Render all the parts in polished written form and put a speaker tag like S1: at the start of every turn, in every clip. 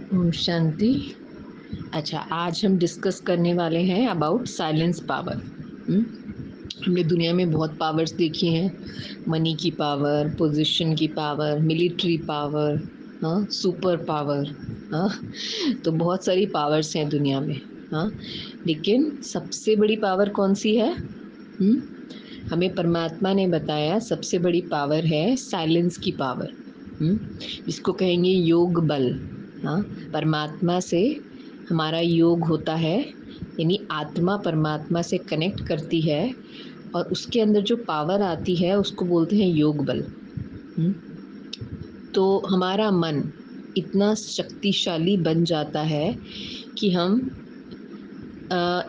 S1: ओम शांति। अच्छा, आज हम डिस्कस करने वाले हैं अबाउट साइलेंस पावर। हमने दुनिया में बहुत पावर्स देखी हैं। मनी की पावर, पोजीशन की पावर, मिलिट्री पावर, हाँ, सुपर पावर, हाँ। तो बहुत सारी पावर्स हैं दुनिया में, हाँ। लेकिन सबसे बड़ी पावर कौन सी है? हमें परमात्मा ने बताया सबसे बड़ी पावर है साइलेंस की पावर, जिसको कहेंगे योग बल। हाँ, परमात्मा से हमारा योग होता है, यानी आत्मा परमात्मा से कनेक्ट करती है और उसके अंदर जो पावर आती है उसको बोलते हैं योग बल। तो हमारा मन इतना शक्तिशाली बन जाता है कि हम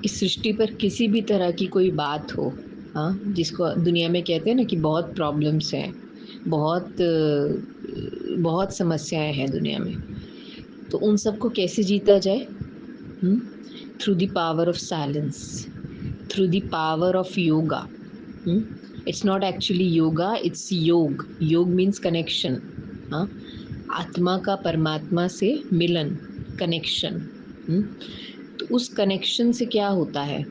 S1: इस सृष्टि पर किसी भी तरह की कोई बात हो, हाँ, जिसको दुनिया में कहते हैं ना कि बहुत प्रॉब्लम्स हैं, बहुत समस्याएं हैं दुनिया में, तो उन सबको कैसे जीता जाए? Through the power of silence, through the power of yoga. It's not actually yoga, it's योग। योग मीन्स कनेक्शन, हाँ, आत्मा का परमात्मा से मिलन, कनेक्शन। तो उस कनेक्शन से क्या होता है?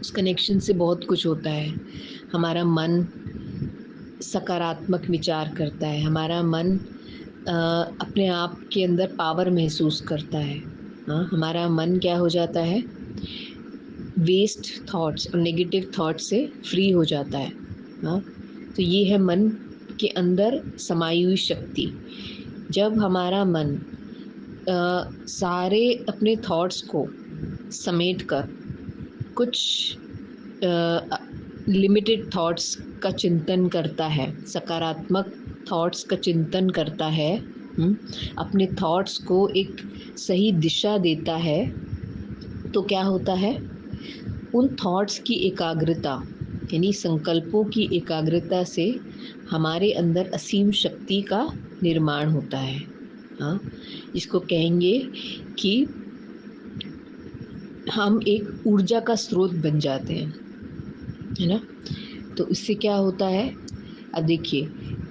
S1: उस कनेक्शन से बहुत कुछ होता है। हमारा मन सकारात्मक विचार करता है, हमारा मन अपने आप के अंदर पावर महसूस करता है, हाँ। हमारा मन क्या हो जाता है? वेस्ट थॉट्स और नेगेटिव थॉट्स से फ्री हो जाता है, हाँ। तो ये है मन के अंदर समाई हुई शक्ति। जब हमारा मन सारे अपने थॉट्स को समेट कर कुछ लिमिटेड थॉट्स का चिंतन करता है, सकारात्मक थॉट्स का चिंतन करता है, अपने थॉट्स को एक सही दिशा देता है, तो क्या होता है? उन थॉट्स की एकाग्रता, यानी संकल्पों की एकाग्रता से हमारे अंदर असीम शक्ति का निर्माण होता है, हाँ। इसको कहेंगे कि हम एक ऊर्जा का स्रोत बन जाते हैं, है ना। तो इससे क्या होता है? अब देखिए,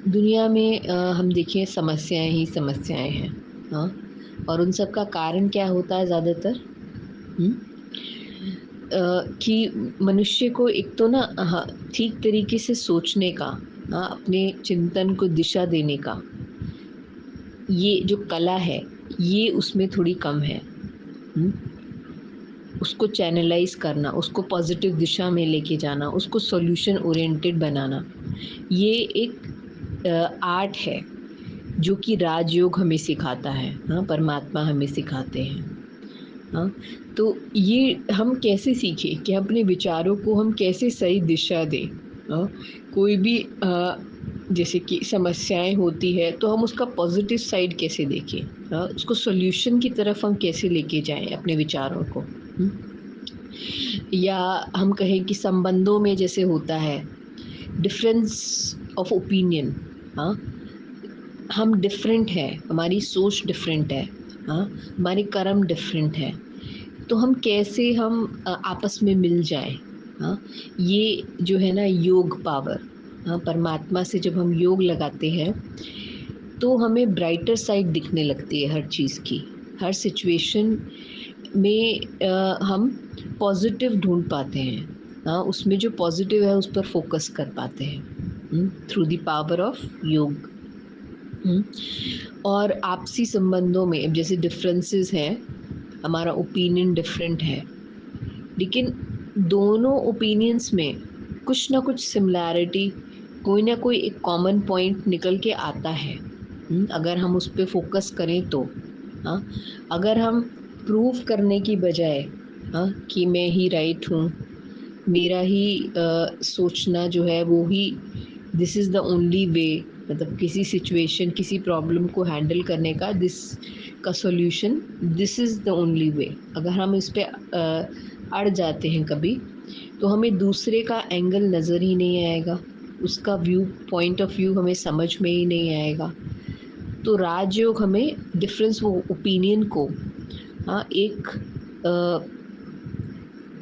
S1: दुनिया में हम देखें समस्याएं ही समस्याएं हैं, हाँ। और उन सब का कारण क्या होता है ज़्यादातर? कि मनुष्य को एक तो ना, हाँ, ठीक तरीके से सोचने का, हाँ, अपने चिंतन को दिशा देने का, ये जो कला है ये उसमें थोड़ी कम है। उसको चैनलाइज करना, उसको पॉजिटिव दिशा में लेके जाना, उसको सॉल्यूशन ओरिएंटेड बनाना, ये एक आर्ट है जो कि राजयोग हमें सिखाता है, हाँ, परमात्मा हमें सिखाते हैं, हाँ। तो ये हम कैसे सीखें कि अपने विचारों को हम कैसे सही दिशा दें, हाँ। कोई भी जैसे कि समस्याएं होती है तो हम उसका पॉजिटिव साइड कैसे देखें, हाँ, उसको सॉल्यूशन की तरफ हम कैसे लेके जाएं अपने विचारों को। या हम कहें कि संबंधों में जैसे होता है डिफरेंस ऑफ ओपिनियन, हाँ, हम डिफरेंट हैं, हमारी सोच डिफरेंट है, हाँ, हमारे कर्म डिफरेंट है, तो हम कैसे आपस में मिल जाएं, हाँ। ये जो है ना योग पावर, हाँ, परमात्मा से जब हम योग लगाते हैं तो हमें ब्राइटर साइड दिखने लगती है हर चीज़ की, हर सिचुएशन में हम पॉजिटिव ढूंढ पाते हैं, हाँ, उसमें जो पॉजिटिव है उस पर फोकस कर पाते हैं थ्रू द पावर ऑफ योग। और आपसी संबंधों में अब जैसे डिफरेंसेस हैं, हमारा ओपिनियन डिफरेंट है, लेकिन दोनों ओपिनियंस में कुछ ना कुछ सिमिलैरिटी, कोई ना कोई एक कॉमन पॉइंट निकल के आता है, अगर हम उस पर फोकस करें तो, हाँ। अगर हम प्रूव करने की बजाय, हाँ, कि मैं ही राइट हूँ, मेरा ही सोचना जो है वो ही this is the only way, मतलब किसी सिचुएशन, किसी प्रॉब्लम को हैंडल करने का दिस का solution, this is the only वे, अगर हम इस पे अड़ जाते हैं कभी, तो हमें दूसरे का एंगल नज़र ही नहीं आएगा, उसका पॉइंट ऑफ व्यू हमें समझ में ही नहीं आएगा। तो राजयोग हमें डिफरेंस वो ओपिनियन को, हाँ, एक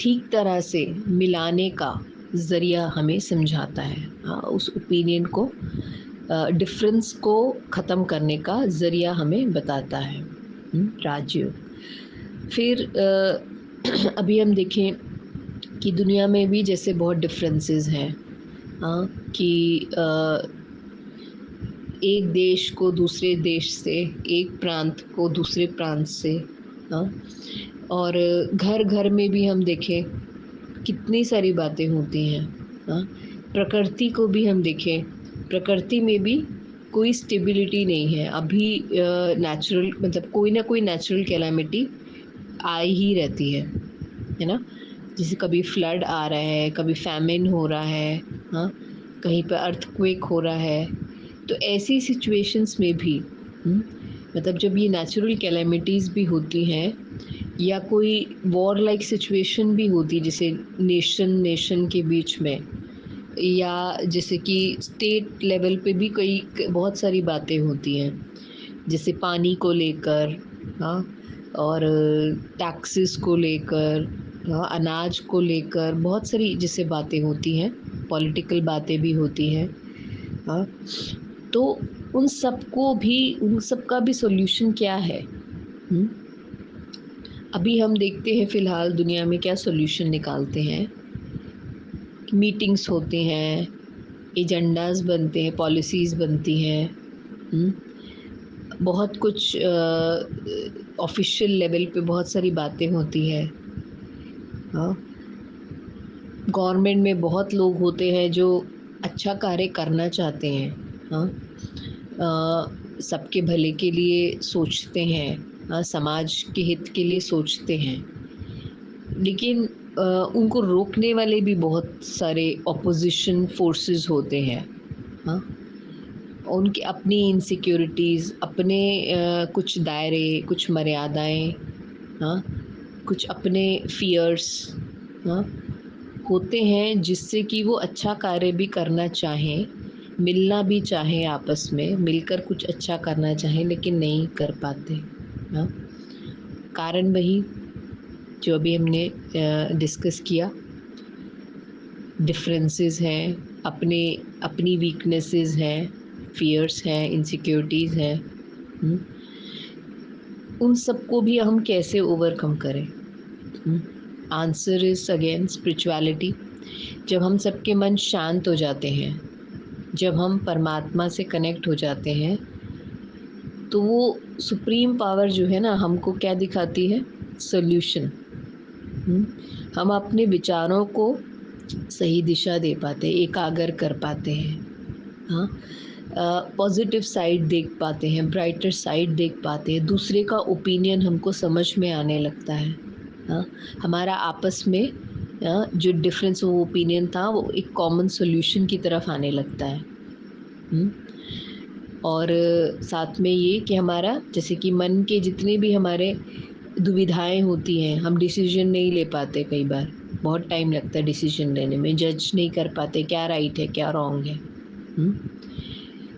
S1: ठीक तरह से मिलाने का ज़रिया हमें समझाता है, हाँ, उस ओपिनियन को डिफरेंस को ख़त्म करने का ज़रिया हमें बताता है। राजयोग। फिर अभी हम देखें कि दुनिया में भी जैसे बहुत डिफरेंसेस हैं, हाँ, कि एक देश को दूसरे देश से, एक प्रांत को दूसरे प्रांत से, हाँ, और घर घर में भी हम देखें कितनी सारी बातें होती हैं, हाँ। प्रकृति को भी हम देखें, प्रकृति में भी कोई स्टेबिलिटी नहीं है अभी। नेचुरल मतलब कोई ना कोई नेचुरल कैलामिटी आई ही रहती है ना। जैसे कभी फ्लड आ रहा है, कभी फैमिन हो रहा है, हाँ, कहीं पे अर्थक्वेक हो रहा है। तो ऐसी सिचुएशंस में भी मतलब जब ये नेचुरल कैलेमिटीज़ भी होती हैं या कोई वॉर लाइक सिचुएशन भी होती है, जैसे नेशन के बीच में, या जैसे कि स्टेट लेवल पे भी कई बहुत सारी बातें होती हैं, जैसे पानी को लेकर, हाँ, और टैक्सेस को लेकर, हाँ, अनाज को लेकर बहुत सारी जैसे बातें होती हैं, पॉलिटिकल बातें भी होती हैं, हाँ। तो उन सब का भी सॉल्यूशन क्या है? अभी हम देखते हैं फ़िलहाल दुनिया में क्या सॉल्यूशन निकालते हैं। मीटिंग्स होते हैं, एजेंडाज़ बनते हैं, पॉलिसीज़ बनती हैं, बहुत कुछ ऑफ़िशियल लेवल पे बहुत सारी बातें होती हैं, हाँ। गवर्नमेंट में बहुत लोग होते हैं जो अच्छा कार्य करना चाहते हैं, हाँ। सबके भले के लिए सोचते हैं, हाँ, समाज के हित के लिए सोचते हैं, लेकिन उनको रोकने वाले भी बहुत सारे ऑपोजिशन फोर्सेस होते हैं, हाँ। उनकी अपनी इनसिक्योरिटीज़, अपने कुछ दायरे, कुछ मर्यादाएं, हाँ, कुछ अपने फियर्स, हाँ, होते हैं जिससे कि वो अच्छा कार्य भी करना चाहें, मिलना भी चाहें, आपस में मिलकर कुछ अच्छा करना चाहें, लेकिन नहीं कर पाते, हाँ। कारण वही जो अभी हमने डिस्कस किया, डिफरेंसेस हैं, अपनी वीकनेसेस हैं, फियर्स हैं, इनसिक्योरिटीज़ हैं, उन सबको भी हम कैसे ओवरकम करें? Answer is again spirituality. जब हम सबके मन शांत हो जाते हैं, जब हम परमात्मा से कनेक्ट हो जाते हैं, तो वो सुप्रीम पावर जो है ना, हमको क्या दिखाती है? सॉल्यूशन। हम अपने विचारों को सही दिशा दे पाते हैं, एकाग्र कर पाते हैं, हाँ। पॉजिटिव साइड देख पाते हैं, ब्राइटर साइड देख पाते हैं, दूसरे का ओपिनियन हमको समझ में आने लगता है, हाँ। हमारा आपस में जो डिफरेंस वो ओपिनियन था, वो एक कॉमन सॉल्यूशन की तरफ आने लगता है। और साथ में ये कि हमारा जैसे कि मन के जितने भी हमारे दुविधाएं होती हैं, हम डिसीजन नहीं ले पाते, कई बार बहुत टाइम लगता है डिसीजन लेने में, जज नहीं कर पाते क्या राइट है क्या रॉन्ग है,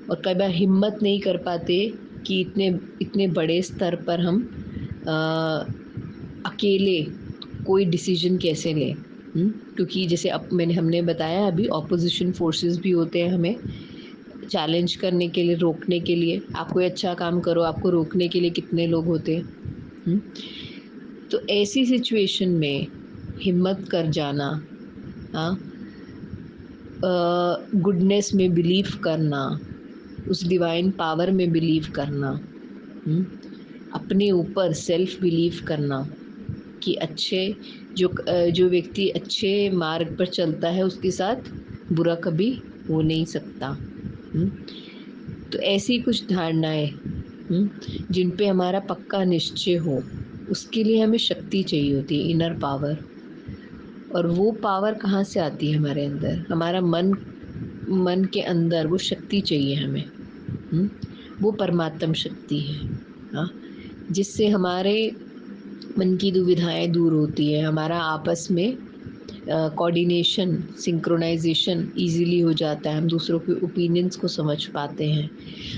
S1: और कई बार हिम्मत नहीं कर पाते कि इतने इतने बड़े स्तर पर हम अकेले कोई डिसीजन कैसे लें, क्योंकि जैसे अब हमने बताया अभी, ऑपोजिशन फोर्सेस भी होते हैं हमें चैलेंज करने के लिए, रोकने के लिए। आप कोई अच्छा काम करो, आपको रोकने के लिए कितने लोग होते हैं। तो ऐसी सिचुएशन में हिम्मत कर जाना, हाँ, गुडनेस में बिलीव करना, उस डिवाइन पावर में बिलीव करना, अपने ऊपर सेल्फ बिलीव करना कि अच्छे जो व्यक्ति अच्छे मार्ग पर चलता है, उसके साथ बुरा कभी हो नहीं सकता। तो ऐसी कुछ धारणाएं, जिन पे हमारा पक्का निश्चय हो, उसके लिए हमें शक्ति चाहिए होती है, इनर पावर। और वो पावर कहाँ से आती है? हमारे अंदर, हमारा मन के अंदर वो शक्ति चाहिए हमें, वो परमात्म शक्ति है, हाँ, जिससे हमारे मन की दुविधाएं दूर होती है, हमारा आपस में कोऑर्डिनेशन, सिंक्रोनाइजेशन इजीली हो जाता है, हम दूसरों के ओपिनियंस को समझ पाते हैं,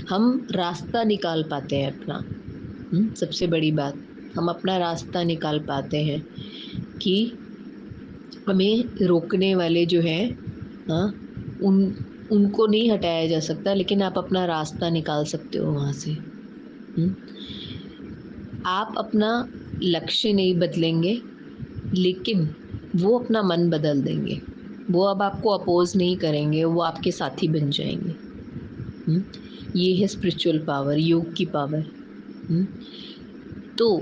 S1: हम रास्ता निकाल पाते हैं अपना। सबसे बड़ी बात, हम अपना रास्ता निकाल पाते हैं कि हमें रोकने वाले जो हैं, हाँ, उनको नहीं हटाया जा सकता, लेकिन आप अपना रास्ता निकाल सकते हो वहाँ से। आप अपना लक्ष्य नहीं बदलेंगे, लेकिन वो अपना मन बदल देंगे। वो अब आपको अपोज़ नहीं करेंगे, वो आपके साथी बन जाएँगे। ये है स्पिरिचुअल पावर, योग की पावर। तो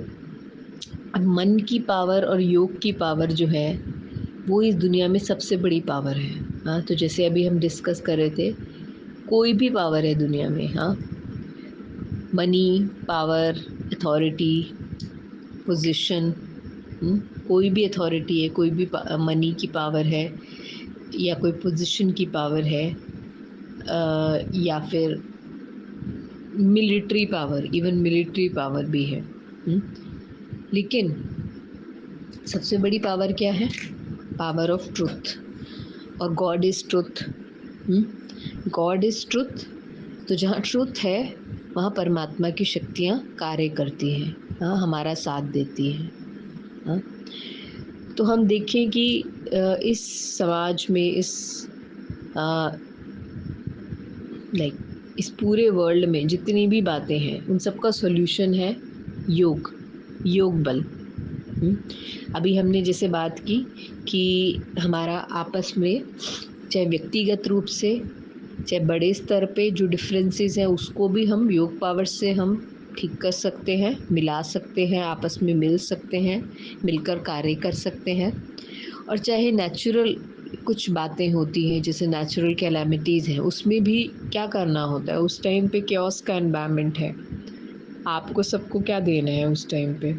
S1: अब मन की पावर और योग की पावर जो है, वो इस दुनिया में सबसे बड़ी पावर है। हाँ, तो जैसे अभी हम डिस्कस कर रहे थे, कोई भी पावर है दुनिया में, हाँ, मनी, पावर, अथॉरिटी, पोजीशन, कोई भी अथॉरिटी है, कोई भी मनी की पावर है, या कोई पोजीशन की पावर है, या फिर military power, even military power भी है। लेकिन सबसे बड़ी पावर क्या है? Power of truth. और God is truth. God is truth. तो जहाँ ट्रुथ है, वहाँ परमात्मा की शक्तियाँ कार्य करती हैं, हाँ, हमारा साथ देती हैं। हाँ, तो हम देखें कि इस समाज में, लाइक इस पूरे वर्ल्ड में जितनी भी बातें हैं, उन सब का सॉल्यूशन है योग, योग बल। अभी हमने जैसे बात की कि हमारा आपस में, चाहे व्यक्तिगत रूप से, चाहे बड़े स्तर पे जो डिफरेंसेस हैं, उसको भी हम योग पावर से हम ठीक कर सकते हैं, मिला सकते हैं, आपस में मिल सकते हैं, मिलकर कार्य कर सकते हैं। और चाहे नेचुरल कुछ बातें होती हैं, जैसे नेचुरल कैलामिटीज़ हैं, उसमें भी क्या करना होता है, उस टाइम पे केओस का एनवायरनमेंट है, आपको सबको क्या देना है उस टाइम पे?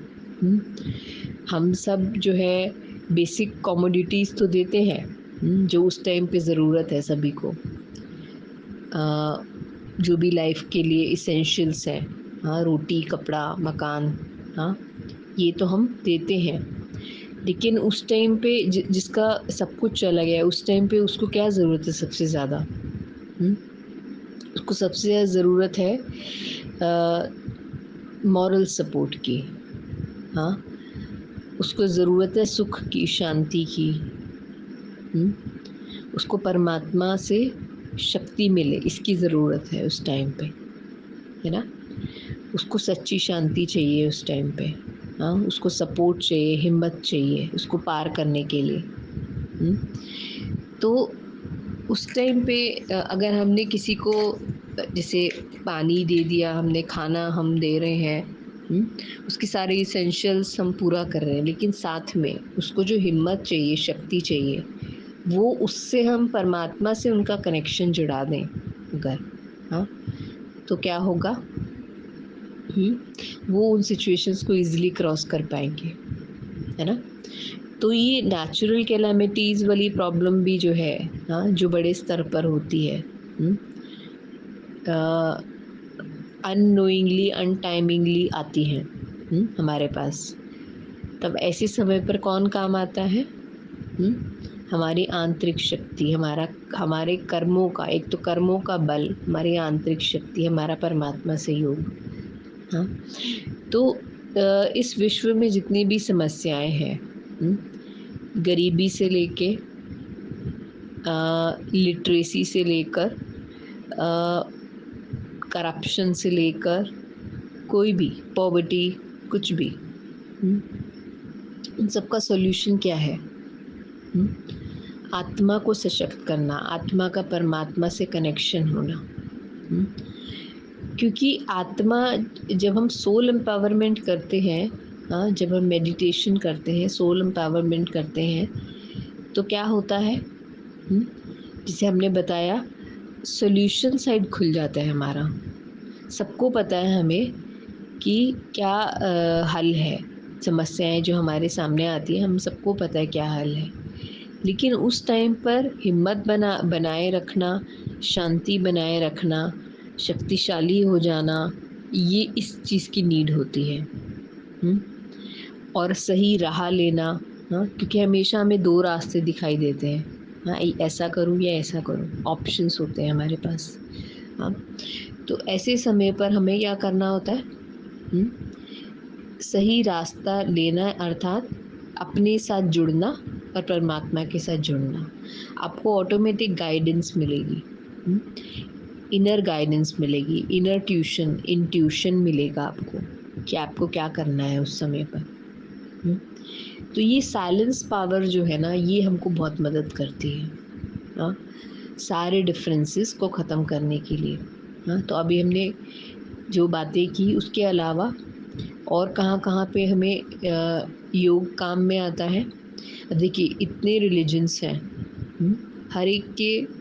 S1: हम सब जो है बेसिक कमोडिटीज़ तो देते हैं, जो उस टाइम पे ज़रूरत है सभी को, जो भी लाइफ के लिए इसेंशियल्स हैं, हाँ, रोटी, कपड़ा, मकान, हाँ, ये तो हम देते हैं। लेकिन उस टाइम पे जिसका सब कुछ चला गया, उस टाइम पे उसको क्या ज़रूरत है सबसे ज़्यादा? उसको सबसे ज़्यादा ज़रूरत है मॉरल सपोर्ट की, हाँ, उसको ज़रूरत है सुख की, शांति की। उसको परमात्मा से शक्ति मिले, इसकी ज़रूरत है उस टाइम पे, है ना? उसको सच्ची शांति चाहिए उस टाइम पे, हाँ, उसको सपोर्ट चाहिए, हिम्मत चाहिए उसको पार करने के लिए। तो उस टाइम पे अगर हमने किसी को जैसे पानी दे दिया, हमने खाना हम दे रहे हैं, उसके सारे इसेंशियल्स हम पूरा कर रहे हैं, लेकिन साथ में उसको जो हिम्मत चाहिए, शक्ति चाहिए, वो उससे हम परमात्मा से उनका कनेक्शन जुड़ा दें अगर, हाँ, तो क्या होगा? वो उन सिचुएशंस को ईज़िली क्रॉस कर पाएँगे, है ना? तो ये नेचुरल कैलामिटीज़ वाली प्रॉब्लम भी जो है, हाँ, जो बड़े स्तर पर होती है, अननोइंगली, अनटाइमिंगली आती हैं, हमारे पास। तब ऐसे समय पर कौन काम आता है? हमारी आंतरिक शक्ति, हमारे कर्मों का, एक तो कर्मों का बल, हमारी आंतरिक शक्ति, हमारा परमात्मा से योग। हाँ, तो इस विश्व में जितनी भी समस्याएं हैं, गरीबी से लेके लिटरेसी से लेकर, करप्शन से लेकर, कोई भी पॉवर्टी, कुछ भी, इन सब का सॉल्यूशन क्या है? आत्मा को सशक्त करना, आत्मा का परमात्मा से कनेक्शन होना। क्योंकि आत्मा, जब हम सोल एम्पावरमेंट करते हैं, हाँ, जब हम मेडिटेशन करते हैं, सोल एम्पावरमेंट करते हैं, तो क्या होता है? जिसे हमने बताया, सॉल्यूशन साइड खुल जाता है हमारा। सबको पता है हमें कि क्या हल है, समस्याएं जो हमारे सामने आती हैं, हम सबको पता है क्या हल है। लेकिन उस टाइम पर हिम्मत बनाए रखना, शांति बनाए रखना, शक्तिशाली हो जाना, ये इस चीज़ की नीड होती है। और सही राह लेना, हाँ, क्योंकि हमेशा हमें 2 रास्ते दिखाई देते हैं, हाँ, ऐसा करूँ या ऐसा करूँ, ऑप्शंस होते हैं हमारे पास, हाँ। तो ऐसे समय पर हमें क्या करना होता है? सही रास्ता लेना, अर्थात अपने साथ जुड़ना और परमात्मा के साथ जुड़ना। आपको ऑटोमेटिक गाइडेंस मिलेगी, इनर गाइडेंस मिलेगी, इनर इंट्यूशन मिलेगा आपको कि आपको क्या करना है उस समय पर। तो ये साइलेंस पावर जो है ना, ये हमको बहुत मदद करती है, हाँ, सारे डिफरेंसेस को ख़त्म करने के लिए। हाँ, तो अभी हमने जो बातें की उसके अलावा और कहाँ-कहाँ पे हमें योग काम में आता है। अब देखिए इतने रिलीजन्स हैं, हर एक के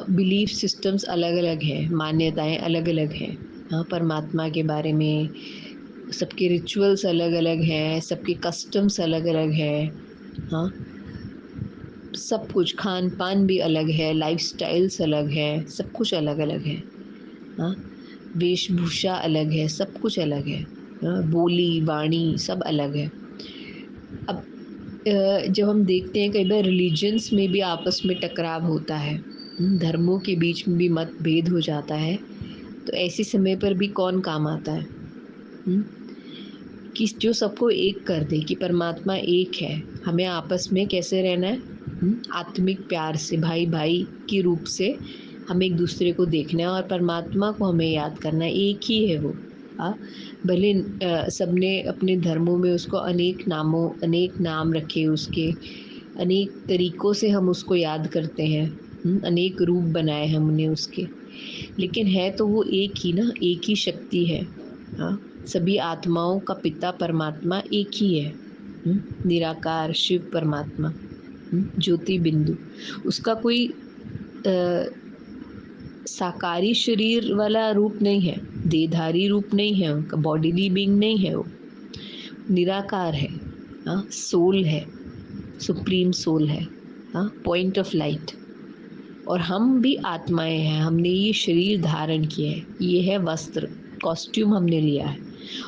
S1: बिलीफ सिस्टम्स अलग-अलग हैं, मान्यताएँ अलग-अलग हैं। हाँ, परमात्मा के बारे में सबके रिचुअल्स अलग-अलग हैं, सबके कस्टम्स अलग-अलग हैं। हाँ, सब कुछ खान-पान भी अलग है, लाइफ़स्टाइल्स अलग है, सब कुछ अलग-अलग है। हाँ, वेशभूषा अलग है, सब कुछ अलग है। हाँ, बोली, वाणी सब अलग है। अब जब हम देखते हैं कई बार रिलीजन्स में भी आपस में टकराव होता है, धर्मों के बीच में भी मतभेद हो जाता है, तो ऐसे समय पर भी कौन काम आता है? हुँ? कि जो सबको एक कर दे कि परमात्मा एक है, हमें आपस में कैसे रहना है? आत्मिक प्यार से, भाई-भाई के रूप से हमें एक-दूसरे को देखना है और परमात्मा को हमें याद करना है, एक ही है वो। हाँ, भले सबने अपने धर्मों में उसको अनेक नाम रखे उसके, अनेक तरीकों से हम उसको याद करते हैं, अनेक रूप बनाए हमने उसके, लेकिन है तो वो एक ही ना, एक ही शक्ति है। हाँ, सभी आत्माओं का पिता परमात्मा एक ही है, निराकार शिव परमात्मा, ज्योति बिंदु। उसका कोई साकारी शरीर वाला रूप नहीं है, देहधारी रूप नहीं है उनका, बॉडीली बीइंग नहीं है वो, निराकार है। हाँ, सोल है, सुप्रीम सोल है। हाँ, पॉइंट ऑफ लाइट। और हम भी आत्माएं हैं, हमने ये शरीर धारण किया है, ये है वस्त्र, कॉस्ट्यूम हमने लिया है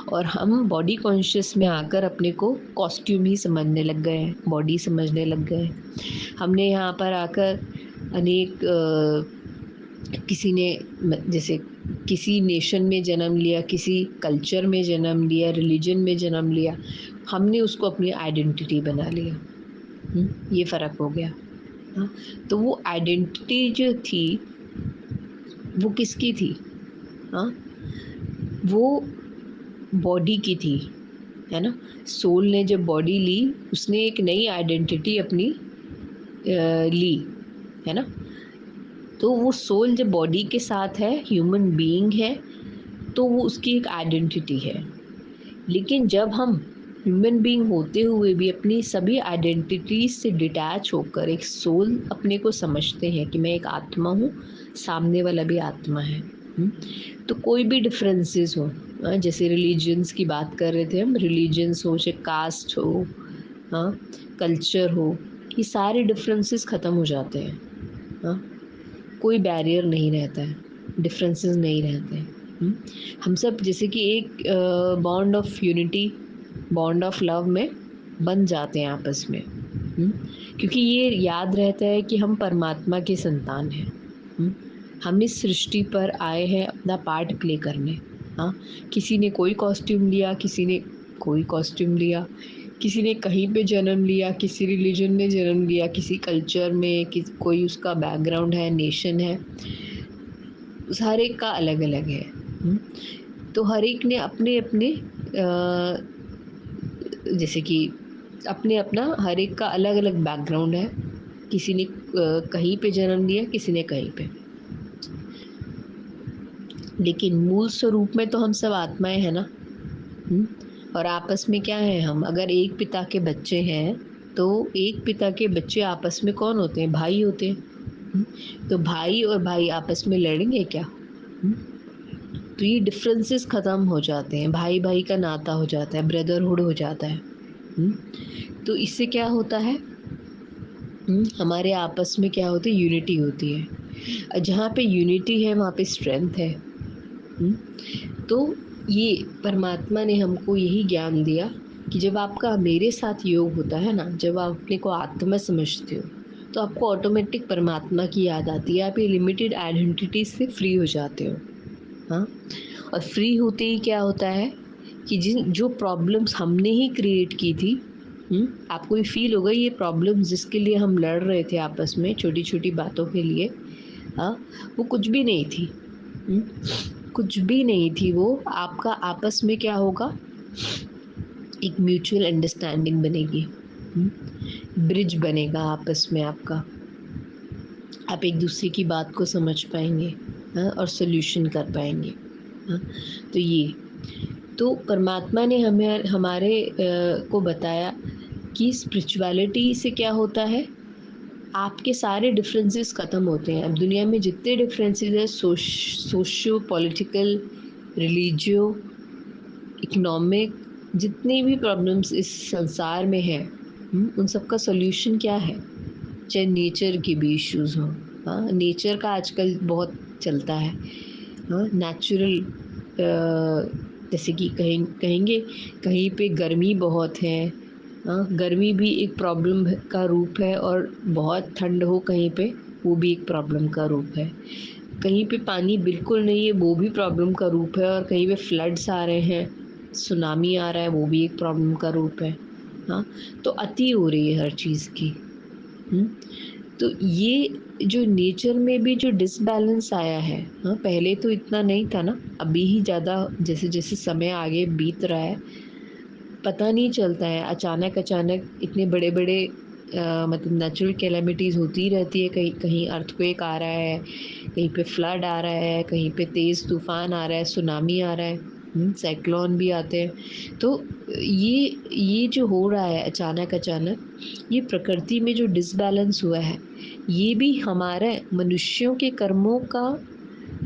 S1: और हम बॉडी कॉन्शियस में आकर अपने को कॉस्ट्यूम ही समझने लग गए हैं, बॉडी समझने लग गए हैं। हमने यहाँ पर आकर अनेक किसी ने जैसे किसी नेशन में जन्म लिया, किसी कल्चर में जन्म लिया, रिलीजन में जन्म लिया, हमने उसको अपनी आइडेंटिटी बना लिया। ये फ़र्क हो गया। हाँ, तो वो आइडेंटिटी जो थी वो किसकी थी? हाँ, वो बॉडी की थी, है ना? सोल ने जब बॉडी ली, उसने एक नई आइडेंटिटी अपनी ली, है ना? तो वो सोल जब बॉडी के साथ है, ह्यूमन बीइंग है, तो वो उसकी एक आइडेंटिटी है। लेकिन जब हम ह्यूमन बीइंग होते हुए भी अपनी सभी आइडेंटिटीज से डिटैच होकर एक सोल अपने को समझते हैं कि मैं एक आत्मा हूँ, सामने वाला भी आत्मा है। तो कोई भी डिफरेंसेस हो, जैसे रिलीजन्स की बात कर रहे थे हम, रिलीजन्स हो, चाहे कास्ट हो, हाँ, कल्चर हो, ये सारे डिफरेंसेस ख़त्म हो जाते हैं। हाँ, कोई बैरियर नहीं रहता है, डिफरेंसेस नहीं रहते हैं। हम सब जैसे कि एक bond of unity, bond of love में बन जाते हैं आपस में, क्योंकि ये याद रहता है कि हम परमात्मा के संतान हैं। हम इस सृष्टि पर आए हैं अपना पार्ट प्ले करने। हाँ, किसी ने कोई कॉस्ट्यूम लिया, किसी ने कोई कॉस्ट्यूम लिया, किसी ने कहीं पे जन्म लिया, किसी रिलीजन में जन्म लिया, किसी कल्चर में, कोई उसका बैकग्राउंड है, नेशन है, हर एक का अलग अलग है। तो हर एक ने अपने अपने जैसे कि अपने अपना हर एक का अलग अलग बैकग्राउंड है, किसी ने कहीं पे जन्म लिया, किसी ने कहीं पे, लेकिन मूल स्वरूप में तो हम सब आत्माएं हैं ना। और आपस में क्या है, हम अगर एक पिता के बच्चे हैं तो एक पिता के बच्चे आपस में कौन होते हैं? भाई होते हैं। तो भाई और भाई आपस में लड़ेंगे क्या? तो ये डिफरेंसेस ख़त्म हो जाते हैं, भाई भाई का नाता हो जाता है, ब्रदरहुड हो जाता है। तो इससे क्या होता है, हमारे आपस में क्या होती है, यूनिटी होती है। जहाँ पे यूनिटी है वहाँ पे स्ट्रेंथ है। तो ये परमात्मा ने हमको यही ज्ञान दिया कि जब आपका मेरे साथ योग होता है ना, जब आप अपने को आत्मा समझते हो, तो आपको ऑटोमेटिक परमात्मा की याद आती है, आप ये लिमिटेड आइडेंटिटी से फ्री हो जाते हो। हाँ, और फ्री होते ही क्या होता है कि जिन जो प्रॉब्लम्स हमने ही क्रिएट की थी, आपको ये फील होगा, ये प्रॉब्लम्स जिसके लिए हम लड़ रहे थे आपस में छोटी छोटी बातों के लिए, हाँ, वो कुछ भी नहीं थी। कुछ भी नहीं थी वो। आपका आपस में क्या होगा, एक म्यूचुअल अंडरस्टैंडिंग बनेगी, ब्रिज बनेगा आपस में आपका। आप एक दूसरे की बात को समझ पाएंगे, हाँ, और सोल्यूशन कर पाएंगे। हाँ, तो ये तो परमात्मा ने हमें हमारे को बताया कि स्पिरिचुअलिटी से क्या होता है, आपके सारे डिफरेंसेस ख़त्म होते हैं। अब दुनिया में जितने डिफरेंसेस हैं, सोशियो पॉलिटिकल, रिलीजियो, इकोनॉमिक, जितनी भी प्रॉब्लम्स इस संसार में है, उन सब का सॉल्यूशन क्या है? चाहे नेचर के भी इश्यूज हों, हाँ, नेचर का आजकल बहुत चलता है, हाँ, नेचुरल, जैसे कि कहेंगे कहीं पे गर्मी बहुत है, हाँ, गर्मी भी एक प्रॉब्लम का रूप है, और बहुत ठंड हो कहीं पे, वो भी एक प्रॉब्लम का रूप है। कहीं पे पानी बिल्कुल नहीं है, वो भी प्रॉब्लम का रूप है, और कहीं पे फ्लड्स आ रहे हैं, सुनामी आ रहा है, वो भी एक प्रॉब्लम का रूप है। हाँ, तो अति हो रही है हर चीज़ की। तो ये जो नेचर में भी जो डिसबैलेंस आया है, हाँ, पहले तो इतना नहीं था ना, अभी ही ज़्यादा, जैसे जैसे समय आगे बीत रहा है, पता नहीं चलता है, अचानक अचानक इतने बड़े बड़े मतलब नेचुरल कैलेमिटीज़ होती रहती है, कहीं कहीं अर्थक्वेक आ रहा है, कहीं पे फ्लड आ रहा है, कहीं पे तेज़ तूफान आ रहा है, सुनामी आ रहा है, साइक्लोन भी आते हैं। तो ये जो हो रहा है अचानक अचानक, ये प्रकृति में जो डिसबैलेंस हुआ है, ये भी हमारे मनुष्यों के कर्मों का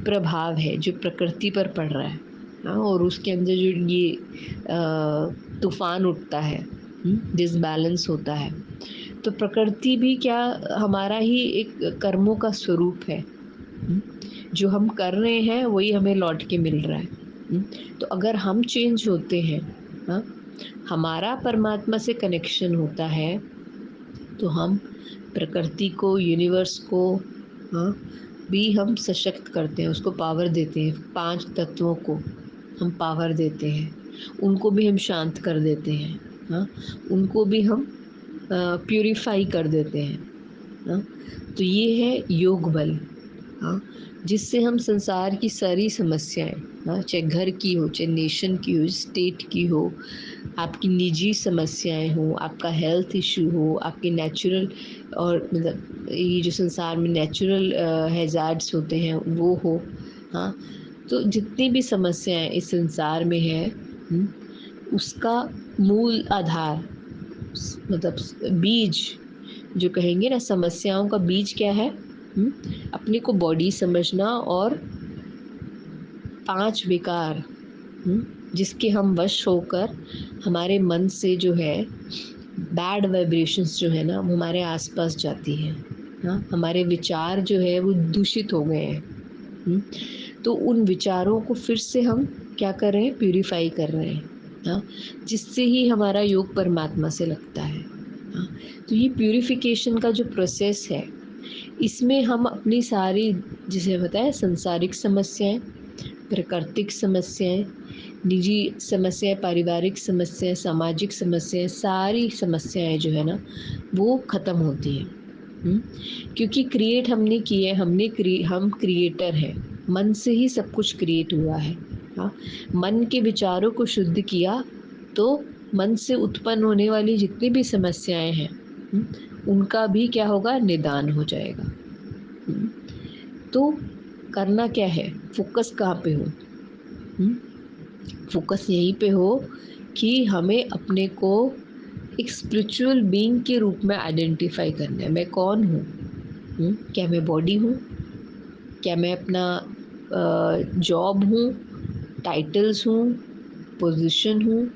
S1: प्रभाव है जो प्रकृति पर पड़ रहा है। हाँ, और उसके अंदर जो ये तूफान उठता है, डिसबैलेंस होता है, तो प्रकृति भी क्या हमारा ही एक कर्मों का स्वरूप है। जो हम कर रहे हैं वही हमें लौट के मिल रहा है। तो अगर हम चेंज होते हैं, हाँ, हमारा परमात्मा से कनेक्शन होता है, तो हम प्रकृति को, यूनिवर्स को, हाँ, भी हम सशक्त करते हैं, उसको पावर देते हैं। 5 तत्वों को हम पावर देते हैं, उनको भी हम शांत कर देते हैं, हाँ, उनको भी हम प्यूरिफाई कर देते हैं, हाँ। तो ये है योग बल, हाँ, जिससे हम संसार की सारी समस्याएं, हाँ, चाहे घर की हो, चाहे नेशन की हो, स्टेट की हो, आपकी निजी समस्याएं हो, आपका हेल्थ इशू हो, आपके नेचुरल, और मतलब ये जो संसार में नेचुरल हैज़ार्ड्स होते हैं वो हो, हाँ, तो जितनी भी समस्याएं इस संसार में है, उसका मूल आधार, मतलब बीज, जो कहेंगे ना, समस्याओं का बीज क्या है? अपने को बॉडी समझना, और 5 विकार, जिसके हम वश होकर हमारे मन से जो है बैड वाइब्रेशंस जो है ना, वो हमारे आसपास जाती है, हाँ, हमारे विचार जो है वो दूषित हो गए हैं। तो उन विचारों को फिर से हम क्या कर रहे हैं, प्यूरिफाई कर रहे हैं, हाँ, जिससे ही हमारा योग परमात्मा से लगता है। हाँ, तो ये प्यूरिफिकेशन का जो प्रोसेस है, इसमें हम अपनी सारी, जिसे बताया, संसारिक समस्याएं, प्राकृतिक समस्याएं, निजी समस्याएं, पारिवारिक समस्याएं, सामाजिक समस्याएं, सारी समस्याएं जो है ना, वो ख़त्म होती हैं। क्योंकि क्रिएट हमने किए, हम क्रिएटर हैं, मन से ही सब कुछ क्रिएट हुआ है। हाँ, मन के विचारों को शुद्ध किया तो मन से उत्पन्न होने वाली जितनी भी समस्याएं हैं, उनका भी क्या होगा, निदान हो जाएगा। तो करना क्या है, फोकस कहाँ पे हो? फोकस यहीं पे हो कि हमें अपने को एक स्पिरिचुअल बीइंग के रूप में आइडेंटिफाई करना है। मैं कौन हूँ? क्या मैं बॉडी हूँ? क्या मैं अपना जॉब हूँ, टाइटल्स हूँ, पोजीशन हूँ,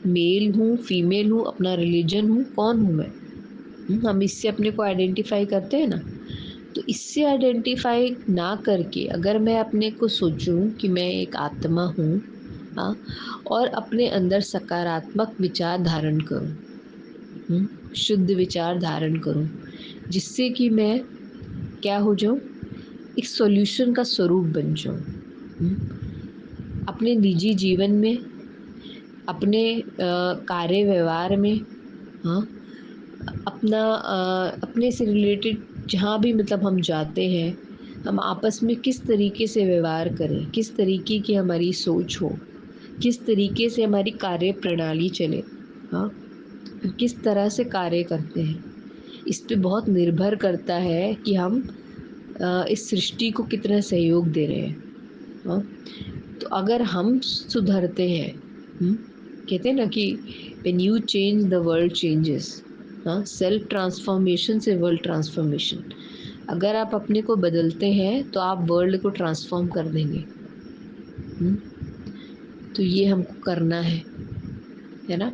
S1: मेल हूँ, फीमेल हूँ, अपना रिलीजन हूँ, कौन हूँ मैं? हम इससे अपने को आइडेंटिफाई करते हैं ना। तो इससे आइडेंटिफाई ना करके अगर मैं अपने को सोचूं कि मैं एक आत्मा हूँ, हाँ, और अपने अंदर सकारात्मक विचार धारण करूँ, शुद्ध विचार धारण करूँ, जिससे कि मैं क्या हो जाऊँ, एक सॉल्यूशन का स्वरूप बन जाऊँ, अपने निजी जीवन में, अपने कार्य व्यवहार में, हाँ, अपने से रिलेटेड जहाँ भी मतलब हम जाते हैं, हम आपस में किस तरीके से व्यवहार करें, किस तरीके की हमारी सोच हो, किस तरीके से हमारी कार्य प्रणाली चले, हाँ, किस तरह से कार्य करते हैं, इस पे बहुत निर्भर करता है कि हम इस सृष्टि को कितना सहयोग दे रहे हैं, हाँ। तो अगर हम सुधरते हैं, कहते हैं ना कि when you change the world changes, हाँ, सेल्फ ट्रांसफॉर्मेशन से वर्ल्ड ट्रांसफॉर्मेशन। अगर आप अपने को बदलते हैं तो आप वर्ल्ड को ट्रांसफॉर्म कर देंगे। तो ये हमको करना है ना,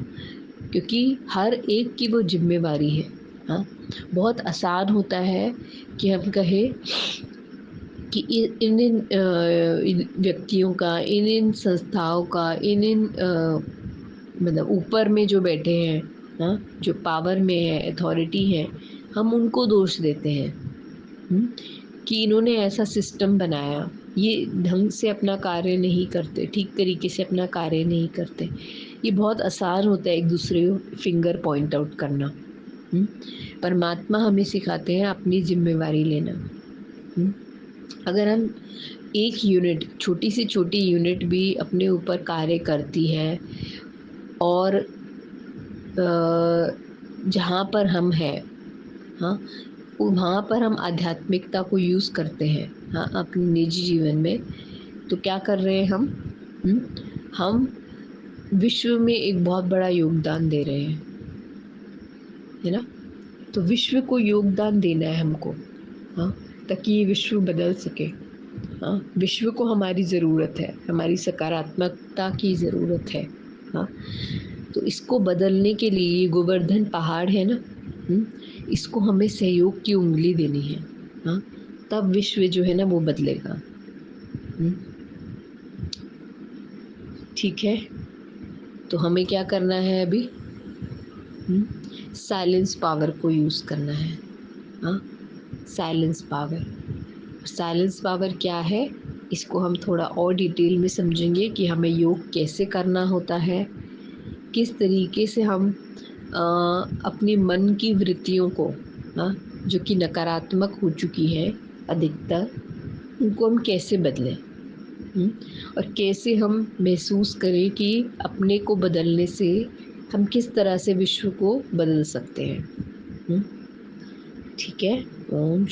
S1: क्योंकि हर एक की वो जिम्मेवारी है, हाँ। बहुत आसान होता है कि हम कहें कि इन व्यक्तियों का, इन संस्थाओं का, इन मतलब ऊपर में जो बैठे हैं, हाँ, जो पावर में है, अथॉरिटी है, हम उनको दोष देते हैं, कि इन्होंने ऐसा सिस्टम बनाया, ये ढंग से अपना कार्य नहीं करते, ठीक तरीके से अपना कार्य नहीं करते। ये बहुत आसान होता है एक दूसरे को फिंगर पॉइंट आउट करना। परमात्मा हमें सिखाते हैं अपनी जिम्मेवारी लेना। अगर हम एक यूनिट, छोटी से छोटी यूनिट भी अपने ऊपर कार्य करती है और जहाँ पर हम हैं, हाँ, वहाँ पर हम आध्यात्मिकता को यूज़ करते हैं, हाँ, अपने निजी जीवन में, तो क्या कर रहे हैं हम विश्व में एक बहुत बड़ा योगदान दे रहे हैं, है ना। तो विश्व को योगदान देना है हमको, हाँ, ताकि ये विश्व बदल सके, हाँ। विश्व को हमारी ज़रूरत है, हमारी सकारात्मकता की ज़रूरत है, हाँ। तो इसको बदलने के लिए ये गोवर्धन पहाड़ है ना, इसको हमें सहयोग की उंगली देनी है, हाँ। तब विश्व जो है ना वो बदलेगा। ठीक है, तो हमें क्या करना है अभी? साइलेंस पावर को यूज़ करना है, हाँ। साइलेंस पावर, साइलेंस पावर क्या है, इसको हम थोड़ा और डिटेल में समझेंगे कि हमें योग कैसे करना होता है, किस तरीके से हम अपने मन की वृत्तियों को, हाँ, जो कि नकारात्मक हो चुकी है अधिकतर, उनको हम कैसे बदलें, और कैसे हम महसूस करें कि अपने को बदलने से हम किस तरह से विश्व को बदल सकते हैं। ठीक है। ओम